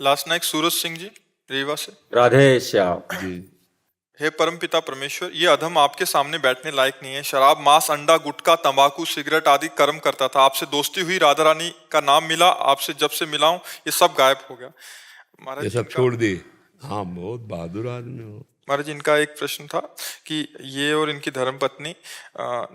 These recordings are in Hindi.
लास्ट नाइट सूरज सिंह जी रीवा से। राधे श्याम जी। हे परमपिता परमेश्वर, ये अधम आपके सामने बैठने लायक नहीं है। शराब, मांस, अंडा, गुटखा, तंबाकू, सिगरेट आदि कर्म करता था। आपसे दोस्ती हुई, राधा रानी का नाम मिला, आपसे जब से मिला हूं ये सब गायब हो गया। महाराज ये सब छोड़ दिए। हाँ, बहुत बहादुर आदमी हो। महाराज इनका एक प्रश्न था कि ये और इनकी धर्मपत्नी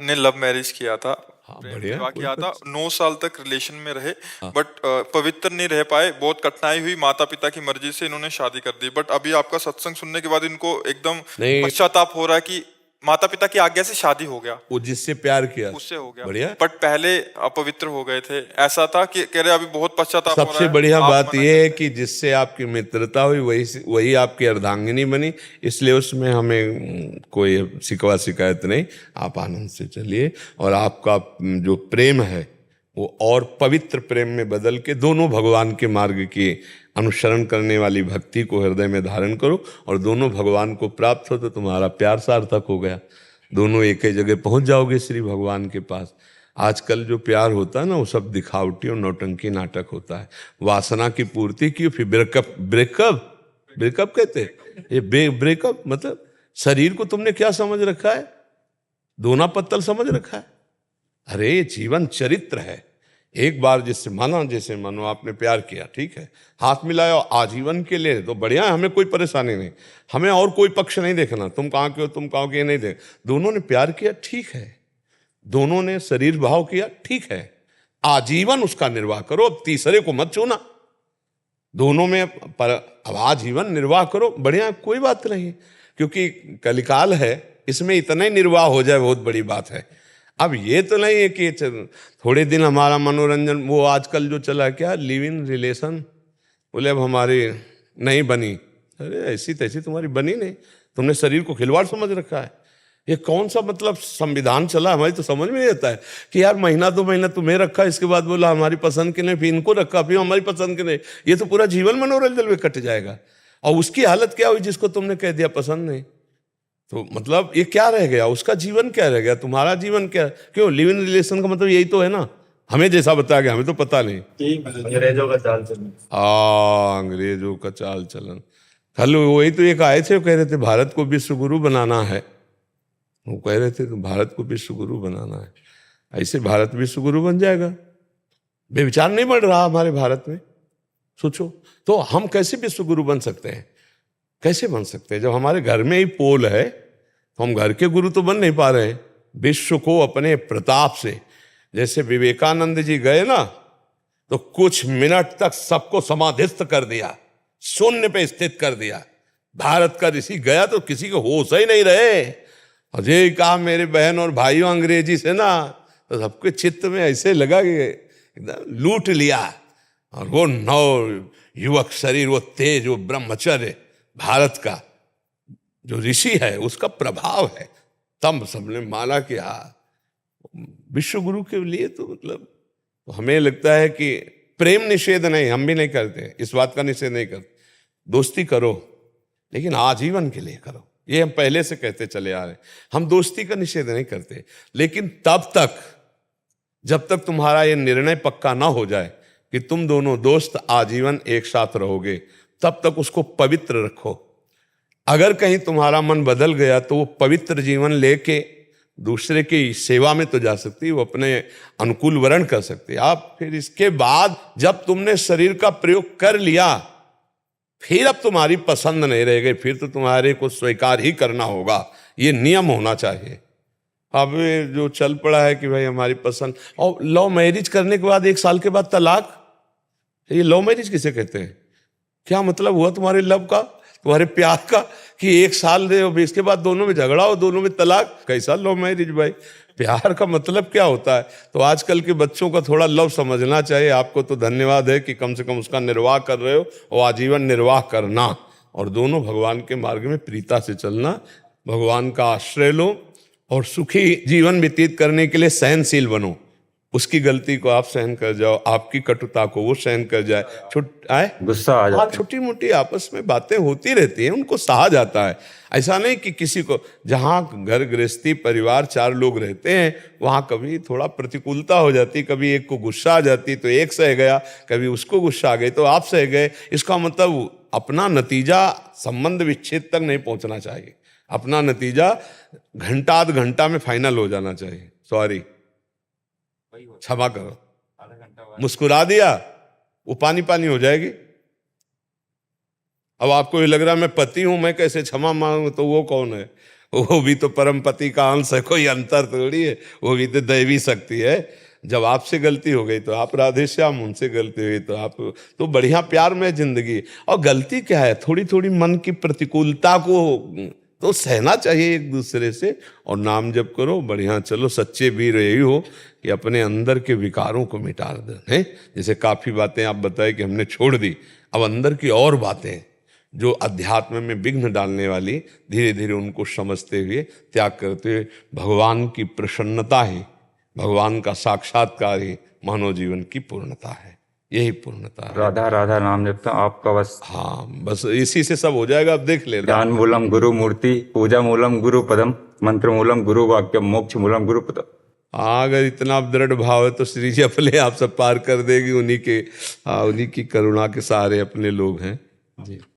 ने लव मैरिज किया था, हाँ, प्रेम बढ़िया, विवाह कोई किया था, 9 साल तक रिलेशन में रहे, हाँ। बट पवित्र नहीं रह पाए। बहुत कठिनाई हुई, माता पिता की मर्जी से इन्होंने शादी कर दी। बट अभी आपका सत्संग सुनने के बाद इनको एकदम नहीं। पश्चाताप हो रहा है कि माता पिता की आज्ञा से शादी हो गया, वो जिससे प्यार किया उससे हो गया। बढ़िया। बट पहले अपवित्र हो गए थे, ऐसा था कि कह रहे अभी बहुत पश्चाताप हो रहा सबसे है। बढ़िया आप बात मना यह है करते कि जिससे आपकी मित्रता हुई वही आपकी अर्धांगिनी बनी, इसलिए उसमें हमें कोई शिकवा शिकायत नहीं। आप आनंद से चलिए और आपका जो प्रेम है वो और पवित्र प्रेम में बदल के दोनों भगवान के मार्ग की अनुसरण करने वाली भक्ति को हृदय में धारण करो और दोनों भगवान को प्राप्त हो तो तुम्हारा प्यार सार्थक हो गया। दोनों एक ही जगह पहुंच जाओगे श्री भगवान के पास। आजकल जो प्यार होता है ना वो सब दिखावटी और नौटंकी नाटक होता है। वासना की पूर्ति की, फिर ब्रेकअप कहते हैं। ये ब्रेकअप मतलब शरीर को तुमने क्या समझ रखा है? दोना पत्तल समझ रखा है? अरे ये जीवन चरित्र है। एक बार जैसे मानो आपने प्यार किया, ठीक है, हाथ मिलाया आजीवन के लिए तो बढ़िया है, हमें कोई परेशानी नहीं। हमें और कोई पक्ष नहीं देखना, तुम कहाँ के हो तुम कहाँ के, नहीं देख। दोनों ने प्यार किया, ठीक है, दोनों ने शरीर भाव किया, ठीक है, आजीवन उसका निर्वाह करो, अब तीसरे को मत छूना। दोनों में अब आजीवन निर्वाह करो, बढ़िया, कोई बात नहीं, क्योंकि कलिकाल है, इसमें इतना ही निर्वाह हो जाए बहुत बड़ी बात है। अब ये तो नहीं है कि थोड़े दिन हमारा मनोरंजन, वो आजकल जो चला क्या लिव इन रिलेशन, बोले अब हमारी नहीं बनी। अरे ऐसी तैसी तुम्हारी बनी नहीं, तुमने शरीर को खिलवाड़ समझ रखा है। ये कौन सा मतलब संविधान चला, हमारी तो समझ में नहीं आता है कि यार महीना 2 महीना तुम्हें रखा, इसके बाद बोला हमारी पसंद के नहीं, फिर इनको रखा, फिर हमारी पसंद के नहीं। ये तो पूरा जीवन मनोरंजन में कट जाएगा। और उसकी हालत क्या हुई जिसको तुमने कह दिया पसंद नहीं, तो मतलब ये क्या रह गया, उसका जीवन क्या रह गया, तुम्हारा जीवन क्या? क्यों लिव इन रिलेशन का मतलब यही तो है ना, हमें जैसा बताया गया, हमें तो पता नहीं। अंग्रेजों का चाल चलन। अंग्रेजों का चाल चलन। कल वही तो एक आए थे, वो कह रहे थे भारत को विश्व गुरु बनाना है। वो कह रहे थे तो भारत को विश्व गुरु बनाना है, ऐसे भारत विश्व गुरु बन जाएगा? बेविचार नहीं बढ़ रहा हमारे भारत में, सोचो तो हम कैसे विश्व गुरु बन सकते हैं? कैसे बन सकते हैं जब हमारे घर में ही पोल है? तो हम घर के गुरु तो बन नहीं पा रहे हैं। विश्व को अपने प्रताप से, जैसे विवेकानंद जी गए ना तो कुछ मिनट तक सबको समाधिस्थ कर दिया, शून्य पे स्थित कर दिया। भारत का ऋषि गया तो किसी को होश ही नहीं रहे। और ये कहा मेरे बहन और भाइयों अंग्रेजी से ना, तो सबके चित्त में ऐसे लगा कि एकदम लूट लिया। और वो नव युवक शरीर, वो तेज, वो ब्रह्मचर्य भारत का जो ऋषि है उसका प्रभाव है। तब सबने माना कि हाँ विश्व गुरु के लिए तो मतलब, तो हमें लगता है कि प्रेम निषेध नहीं, हम भी नहीं करते, इस बात का निषेध नहीं करते। दोस्ती करो लेकिन आजीवन के लिए करो, ये हम पहले से कहते चले आ रहे। हम दोस्ती का निषेध नहीं करते, लेकिन तब तक जब तक तुम्हारा ये निर्णय पक्का ना हो जाए कि तुम दोनों दोस्त आजीवन एक साथ रहोगे, तब तक उसको पवित्र रखो। अगर कहीं तुम्हारा मन बदल गया तो वो पवित्र जीवन लेके दूसरे की सेवा में तो जा सकती है, वो अपने अनुकूल वर्ण कर सकती है। आप फिर इसके बाद जब तुमने शरीर का प्रयोग कर लिया, फिर अब तुम्हारी पसंद नहीं रह गई, फिर तो तुम्हारे को स्वीकार ही करना होगा। ये नियम होना चाहिए। अब जो चल पड़ा है कि भाई हमारी पसंद, और लव मैरिज करने के बाद 1 साल के बाद तलाक, ये लव मैरिज किसे कहते हैं? क्या मतलब हुआ तुम्हारे लव का, तुम्हारे प्यार का, कि 1 साल दे इसके बाद दोनों में झगड़ा हो, दोनों में तलाक? कैसा लव मैरिज भाई? प्यार का मतलब क्या होता है? तो आजकल के बच्चों का थोड़ा लव समझना चाहिए। आपको तो धन्यवाद है कि कम से कम उसका निर्वाह कर रहे हो, और आजीवन निर्वाह करना, और दोनों भगवान के मार्ग में प्रीता से चलना। भगवान का आश्रय लो और सुखी जीवन व्यतीत करने के लिए सहनशील बनो, उसकी गलती को आप सहन कर जाओ, आपकी कटुता को वो सहन कर जाए, गुस्सा आ जाता है। छोटी मोटी आपस में बातें होती रहती हैं, उनको सहा जाता है। ऐसा नहीं कि किसी को, जहाँ घर गृहस्थी परिवार 4 लोग रहते हैं वहाँ कभी थोड़ा प्रतिकूलता हो जाती, कभी एक को गुस्सा आ जाती तो एक सह गया, कभी उसको गुस्सा आ गई तो आप सह गए। इसका मतलब अपना नतीजा संबंध विच्छेद तक नहीं पहुंचना चाहिए, अपना नतीजा घंटा आध घंटा में फाइनल हो जाना चाहिए। सॉरी, क्षमा करो, मुस्कुरा दिया वो पानी पानी हो जाएगी। अब आपको ये लग रहा है मैं पति हूं, मैं कैसे क्षमा मांगू, तो वो कौन है? वो भी तो परम पति का अंश है, कोई अंतर थोड़ी है, वो भी तो दैवी शक्ति है। जब आपसे गलती हो गई तो आप राधे श्याम, उनसे गलती हुई तो आप, तो बढ़िया प्यार में जिंदगी। और गलती क्या है, थोड़ी थोड़ी मन की प्रतिकूलता को तो सहना चाहिए एक दूसरे से, और नाम जप करो, बढ़िया चलो। सच्चे वीर यही हो कि अपने अंदर के विकारों को मिटा दें, हैं? जैसे काफ़ी बातें आप बताए कि हमने छोड़ दी, अब अंदर की और बातें जो अध्यात्म में विघ्न डालने वाली, धीरे धीरे उनको समझते हुए त्याग करते हुए भगवान की प्रसन्नता ही, भगवान का साक्षात्कार ही मानव जीवन की पूर्णता है। यही पूर्णता है। राधा राधा नाम जपता आपका बस। हाँ, बस इसी से सब हो जाएगा। अब देख लेना। ज्ञान मूलम गुरु मूर्ति, पूजा मूलम गुरु पदम, मंत्र मूलम गुरु वाक्यम, मोक्ष मूलम गुरु पदम। हाँ, अगर इतना दृढ़ भाव है तो श्री जी अपने आप सब पार कर देगी। उन्हीं की करुणा के सहारे अपने लोग हैं जी।